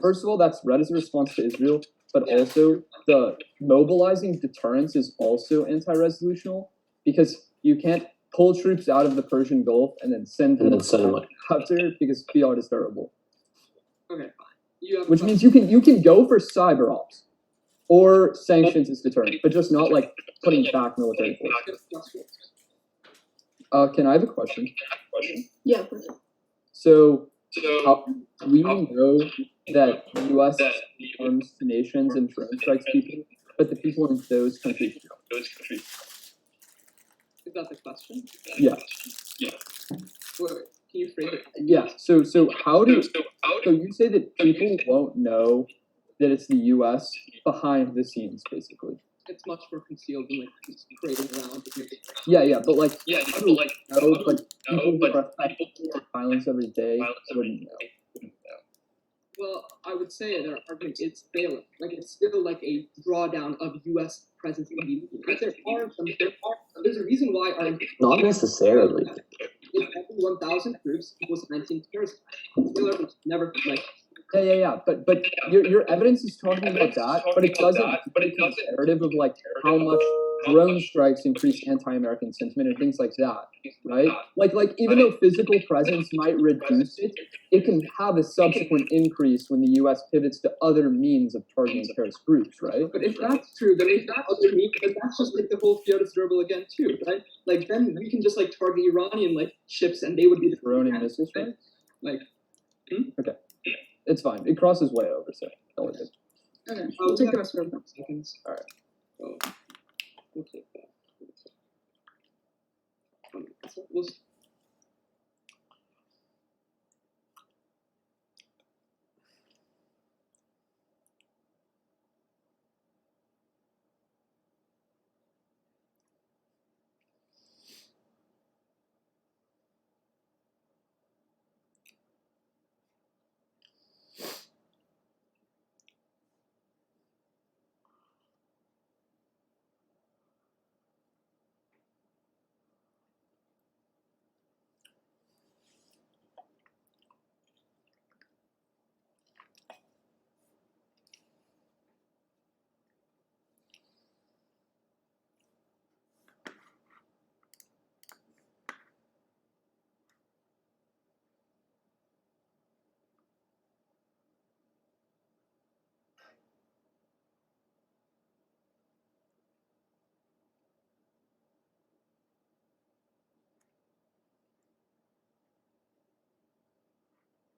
First of all, that's read as a response to Israel, but also the mobilizing deterrence is also anti-resolutional because you can't pull troops out of the Persian Gulf and then send them out there because PR is terrible. Okay, fine. Which means you can go for cyber ops or sanctions as deterrent, but just not like putting back military forces. Can I have a question? Yeah, of course. So how we know that the U.S. arms to nations and drone strikes people, but the people in those countries don't. Is that the question? Yeah. Wait, can you phrase it? Yeah. So you say that people won't know that it's the U.S. behind the scenes, basically. It's much more concealed than like just parading around. Yeah, but like people who are affected by violence every day wouldn't know. Well, I would say that our argument is failing. Like it's still like a drawdown of U.S. presence in the region. If there's a reason why our Not necessarily. If every 1,000 troops equals 19 terrorist attacks. Never like. Yeah. But your evidence is talking about that, but it doesn't. The narrative of like how much drone strikes increase anti-American sentiment and things like that, right? Like even though physical presence might reduce it, it can have a subsequent increase when the U.S. pivots to other means of targeting terrorist groups, right? But if that's true, then if that's other means, then that's just like the whole field is durable again too, right? Like then we can just like target Iranian like ships and they would be the drone and missiles, right? Like. Okay. It's fine. It crosses way over, so all good. Okay, we'll take the rest of them. Seconds. All right. So we'll take that. We'll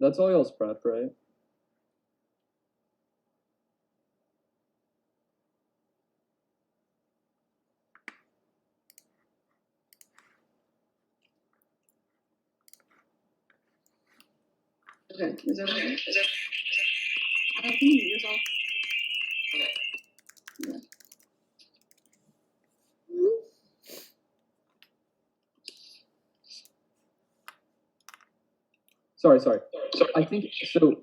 That's all y'all's prep, right? Okay, is that okay? I don't think you yourself. Yeah. Sorry. I think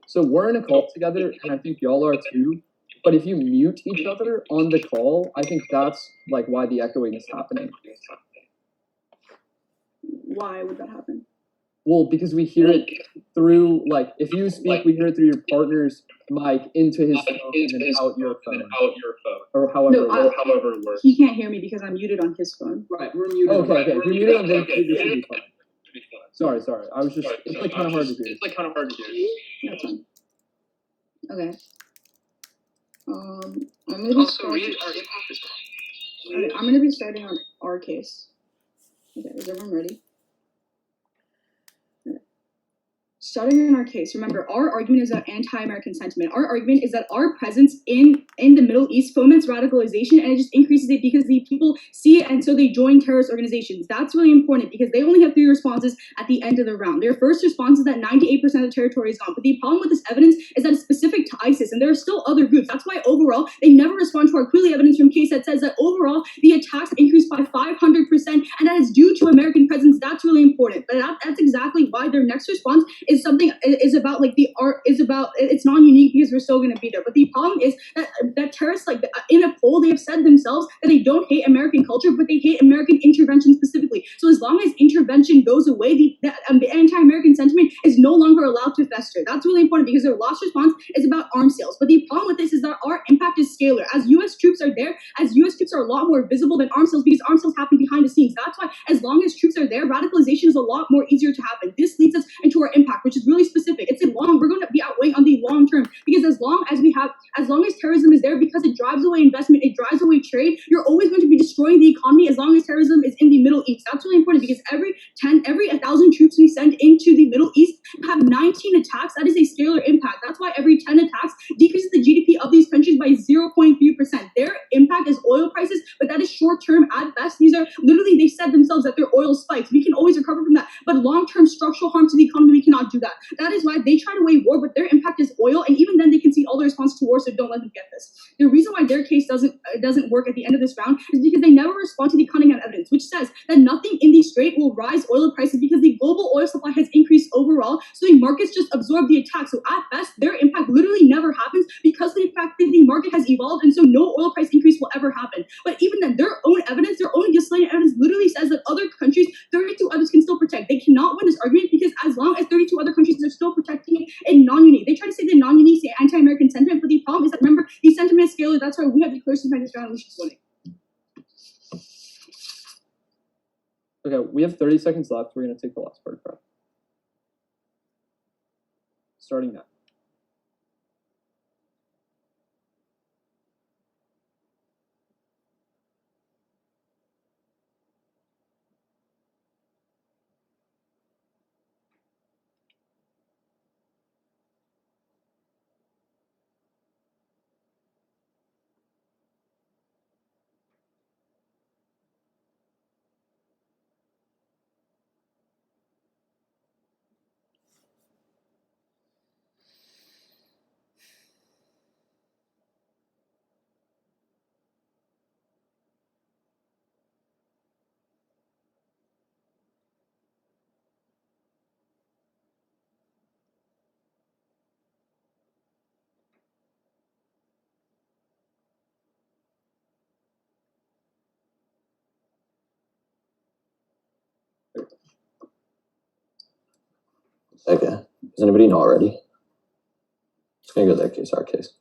so we're in a call together and I think y'all are too. But if you mute each other on the call, I think that's like why the echoing is happening. Why would that happen? Well, because we hear it through like if you speak, we hear it through your partner's mic into his phone and then out your phone. Or however it works. He can't hear me because I'm muted on his phone. Right, we're muted. Okay. If you're muted on this, this should be fine. Sorry. I was just it's like kind of hard to hear. That's fine. Okay. I'm gonna be starting. Okay, I'm gonna be starting on our case. Okay, is everyone ready? Starting in our case, remember, our argument is about anti-American sentiment. Our argument is that our presence in the Middle East foments radicalization, and it just increases it because the people see it, and so they join terrorist organizations. That's really important because they only have 3 responses at the end of the round. Their first response is that 98% of the territory is gone. But the problem with this evidence is that it's specific to ISIS, and there are still other groups. That's why overall, they never respond to our Quilly evidence from case that says that overall, the attacks increased by 500%, and that is due to American presence. That's really important. But that's exactly why their next response is something is about like the art is about it's non-unique because we're still going to be there. But the problem is that terrorists, like in a poll, they have said themselves that they don't hate American culture, but they hate American intervention specifically. So as long as intervention goes away, the anti-American sentiment is no longer allowed to fester. That's really important because their last response is about arms sales. But the problem with this is that our impact is scalar. As U.S. troops are there, as U.S. troops are a lot more visible than arms sales because arms sales happen behind the scenes. That's why as long as troops are there, radicalization is a lot more easier to happen. This leads us into our impact, which is really specific. It's a long, we're going to be outweighing on the long term because as long as terrorism is there, because it drives away investment, it drives away trade, you're always going to be destroying the economy as long as terrorism is in the Middle East. That's really important because every 1,000 troops we send into the Middle East have 19 attacks. That is a scalar impact. That's why every 10 attacks decreases the GDP of these countries by 0.3%. Their impact is oil prices, but that is short term at best. These are literally, they said themselves that their oil spikes. We can always recover from that. But long term structural harm to the economy, we cannot do that. That is why they try to weigh war, but their impact is oil. And even then, they concede all the response to war, so don't let them get this. The reason why their case doesn't work at the end of this round is because they never respond to the Cunningham evidence, which says that nothing in the strait will rise oil prices because the global oil supply has increased overall, so the markets just absorb the attack. So at best, their impact literally never happens because of the fact that the market has evolved, and so no oil price increase will ever happen. But even then, their own evidence, their own gaslighting evidence literally says that other countries, 32 others can still protect. They cannot win this argument because as long as 32 other countries are still protecting it in non-unique, they try to say that non-unique is anti-American sentiment, but the problem is that, remember, the sentiment is scalar. That's why we have the clearest impact this round, which is winning. Okay, we have 30 seconds left. We're going to take the last part of prep. Starting now. Okay. Does anybody know already? Just gonna go their case, our case.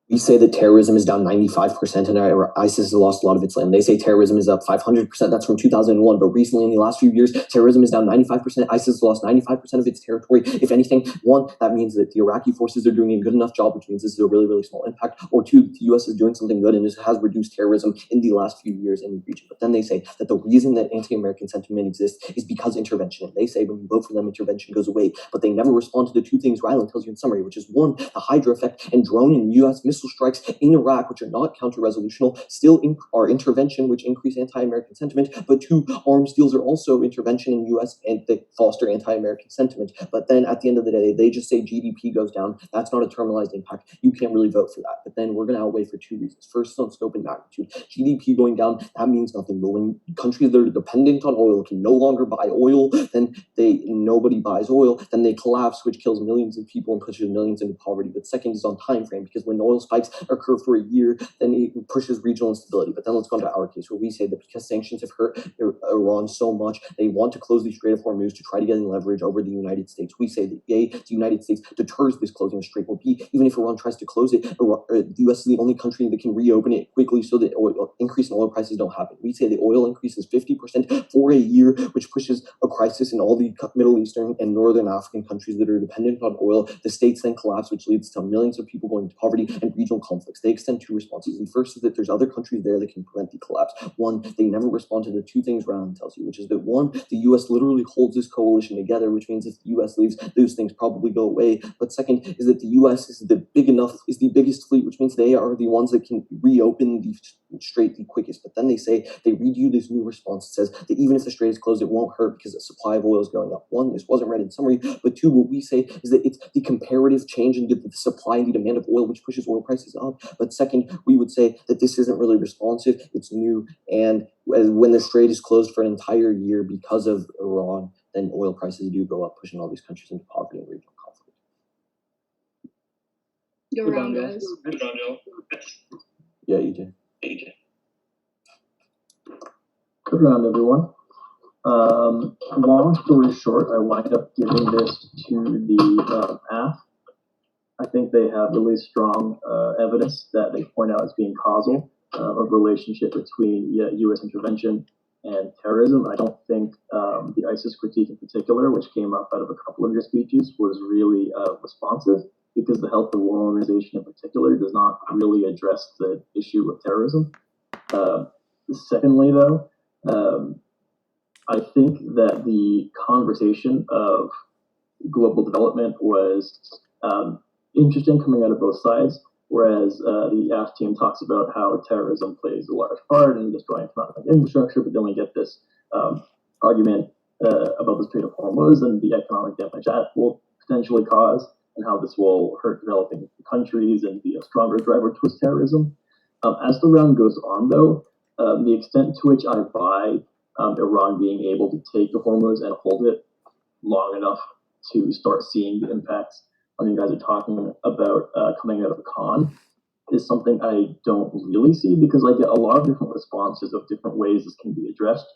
We say that terrorism is down 95% and ISIS has lost a lot of its land. They say terrorism is up 500%. That's from 2001. But recently, in the last few years, terrorism is down 95%. ISIS has lost 95% of its territory. If anything, one, that means that the Iraqi forces are doing a good enough job, which means this is a really, really small impact. Or two, the U.S. is doing something good and this has reduced terrorism in the last few years in the region. But then they say that the reason that anti-American sentiment exists is because intervention. And they say when you vote for them, intervention goes away. But they never respond to the two things Rylan tells you in summary, which is one, the Hydra effect and drone and U.S. missile strikes in Iraq, which are not counter-resolutional, still are intervention, which increase anti-American sentiment. But two, arms deals are also intervention in U.S. and they foster anti-American sentiment. But then at the end of the day, they just say GDP goes down. That's not a terminalized impact. You can't really vote for that. But then we're going to outweigh for two reasons. First, on scope and magnitude. GDP going down, that means nothing. But when countries that are dependent on oil can no longer buy oil, then nobody buys oil, then they collapse, which kills millions of people and pushes millions into poverty. But second is on time frame, because when oil spikes occur for a year, then it pushes regional instability. But then let's go into our case, where we say that because sanctions have hurt Iran so much, they want to close the Strait of Hormuz to try to get leverage over the United States. We say that A, the United States deters this closing the strait, or B, even if Iran tries to close it, the U.S. is the only country that can reopen it quickly so that increase in oil prices don't happen. We say the oil increases 50% for a year, which pushes a crisis in all the Middle Eastern and Northern African countries that are dependent on oil. The states then collapse, which leads to millions of people going to poverty and regional conflicts. They extend two responses. The first is that there's other countries there that can prevent the collapse. One, they never respond to the two things Ryan tells you, which is that one, the U.S. literally holds this coalition together, which means if the U.S. leaves, those things probably go away. But second is that the U.S. is the biggest fleet, which means they are the ones that can reopen the strait the quickest. But then they say, they read you this new response that says that even if the strait is closed, it won't hurt because the supply of oil is going up. One, this wasn't read in summary, but two, what we say is that it's the comparative change in the supply and the demand of oil, which pushes oil prices up. But second, we would say that this isn't really responsive, it's new, and when the strait is closed for an entire year because of Iran, then oil prices do go up, pushing all these countries into poverty and regional conflict. Go around, guys. Yeah, EJ. Good round, everyone. Long story short, I wind up giving this to the AF. I think they have really strong evidence that they point out as being causal of relationship between U.S. intervention and terrorism. I don't think the ISIS critique in particular, which came up out of a couple of your speeches, was really responsive, because the Health and War Organization in particular does not really address the issue of terrorism. Secondly, though, I think that the conversation of global development was interesting coming out of both sides, whereas the AF team talks about how terrorism plays a large part in destroying economic infrastructure, but then we get this argument about the Strait of Hormuz and the economic damage that will potentially cause, and how this will hurt developing countries and be a stronger driver towards terrorism. As the round goes on, though, the extent to which I buy Iran being able to take the Hormuz and hold it long enough to start seeing the impacts on you guys are talking about coming out of Khan is something I don't really see, because I get a lot of different responses of different ways this can be addressed.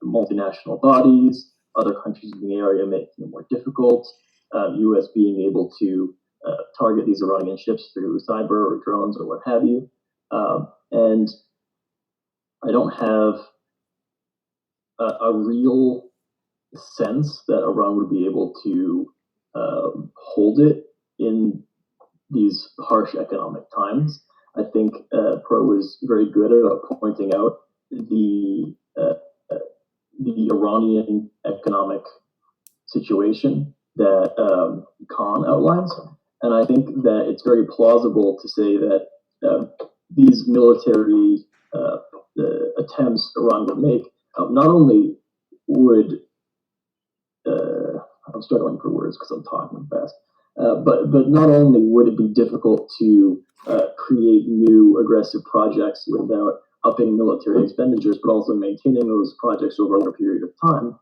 Multinational bodies, other countries in the area making it more difficult, U.S. being able to target these Iranian ships through cyber or drones or what have you. And I don't have a real sense that Iran would be able to hold it in these harsh economic times. I think Pro is very good about pointing out the Iranian economic situation that Khan outlines, and I think that it's very plausible to say that these military attempts Iran would make not only would I'm struggling for words because I'm talking fast. But not only would it be difficult to create new aggressive projects without upping military expenditures, but also maintaining those projects over a longer period of time.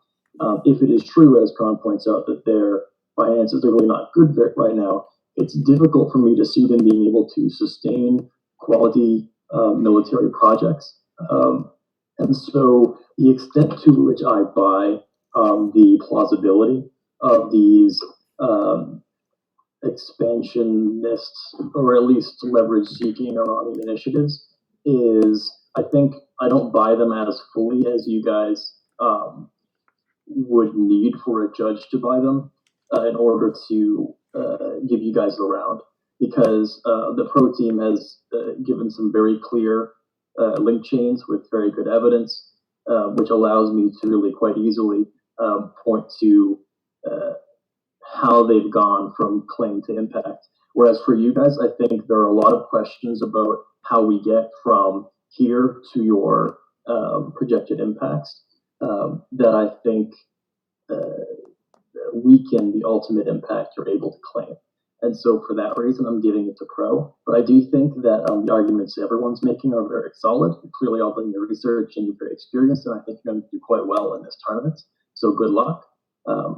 If it is true, as Khan points out, that their finances are really not good right now, it's difficult for me to see them being able to sustain quality military projects. And so the extent to which I buy the plausibility of these expansionists, or at least leverage-seeking Iranian initiatives, is, I think, I don't buy them as fully as you guys would need for a judge to buy them in order to give you guys the round, because the Pro team has given some very clear link chains with very good evidence, which allows me to really quite easily point to how they've gone from claim to impact. Whereas for you guys, I think there are a lot of questions about how we get from here to your projected impacts that I think weaken the ultimate impact you're able to claim. And so for that reason, I'm giving it to Pro. But I do think that the arguments everyone's making are very solid. You're clearly all doing your research and you're very experienced, and I think you're going to do quite well in this tournament. So good luck.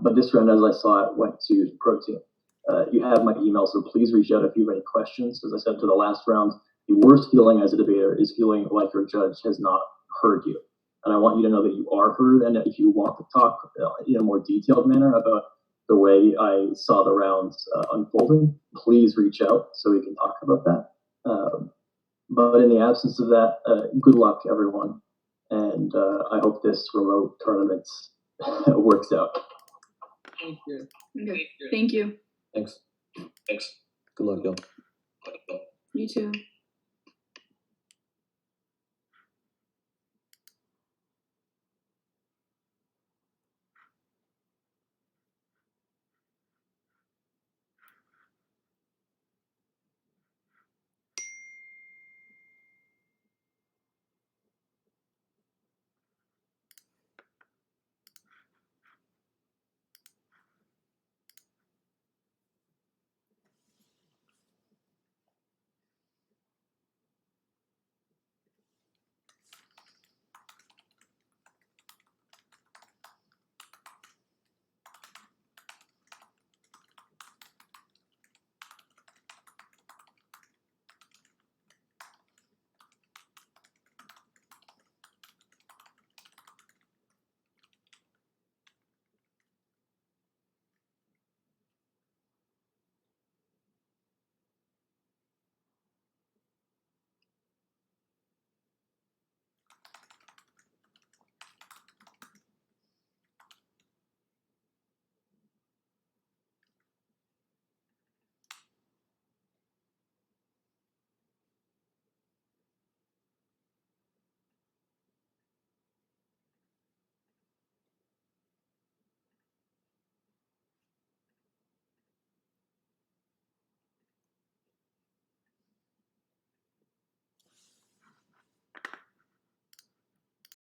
But this round, as I saw it, went to the Pro team. You have my email, so please reach out if you have any questions. As I said to the last round, the worst feeling as a debater is feeling like your judge has not heard you. And I want you to know that you are heard, and if you want to talk in a more detailed manner about the way I saw the rounds unfolding, please reach out so we can talk about that. But in the absence of that, good luck, everyone. And I hope this remote tournament works out. Thank you. Okay. Thank you. Thanks. Good luck, y'all. You too.